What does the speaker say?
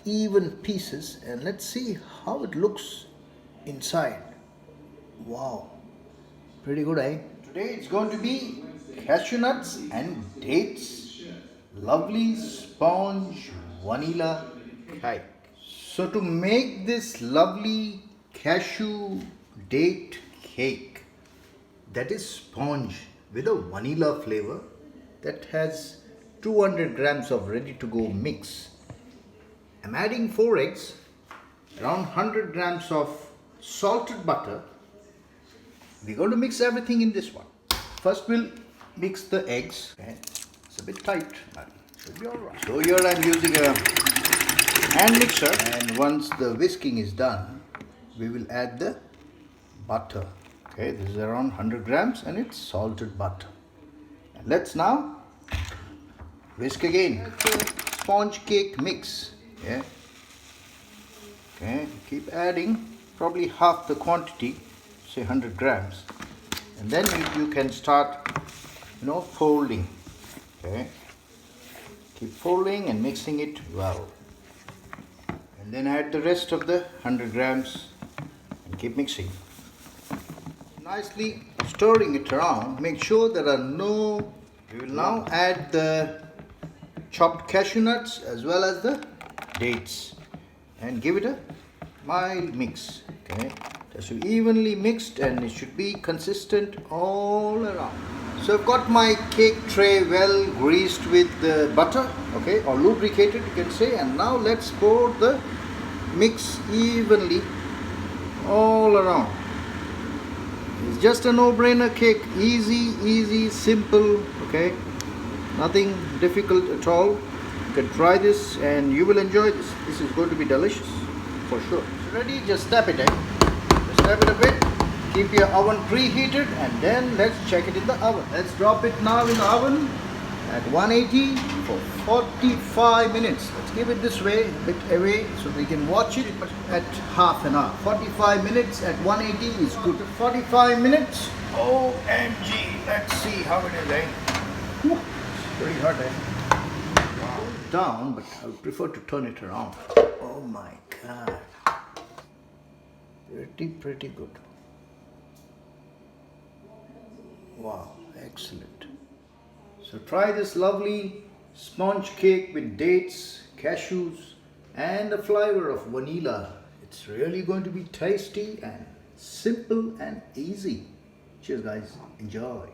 even pieces, and let's see how it looks inside. Wow, pretty good, eh? Today it's going to be cashew nuts and dates. Lovely sponge vanilla cake. So to make this lovely cashew date cake, that is sponge with a vanilla flavor, that has 200 grams of ready to go mix. I'm adding 4 eggs, around 100 grams of salted butter. We're going to mix everything in this one. First we'll mix the eggs. Okay. It's a bit tight, but should be alright. So here I'm using a hand mixer, and once the whisking is done, we will add the butter. Okay, this is around 100 grams and it's salted butter. And let's now whisk again. Sponge cake mix. Yeah. Okay, keep adding probably half the quantity, say 100 grams, and then you can start, folding. Okay, keep folding and mixing it well, and then add the rest of the 100 grams and keep mixing. Nicely stirring it around. Make sure there are no. We will now add the chopped cashew nuts as well as the dates and give it a mild mix. Okay, it has to be evenly mixed and it should be consistent all around. So I've got my cake tray well greased with the butter, okay, or lubricated you can say, and now let's pour the mix evenly all around. It's just a no-brainer cake, easy, simple, okay, nothing difficult at all. You can try this and you will enjoy this. This is going to be delicious for sure. So ready, just tap it in. Just tap it a bit. Keep your oven preheated and then let's check it in the oven. Let's drop it now in the oven at 180 for 45 minutes. Let's give it this way, a bit away, so we can watch it at half an hour. 45 minutes at 180 is good. 45 minutes. OMG. Let's see how it is, eh? Whew. Pretty hot, eh? Wow. Down, but I would prefer to turn it around. Oh my God. Pretty good. Wow, excellent. So try this lovely sponge cake with dates, cashews, and a flavor of vanilla. It's really going to be tasty and simple and easy. Cheers guys, enjoy.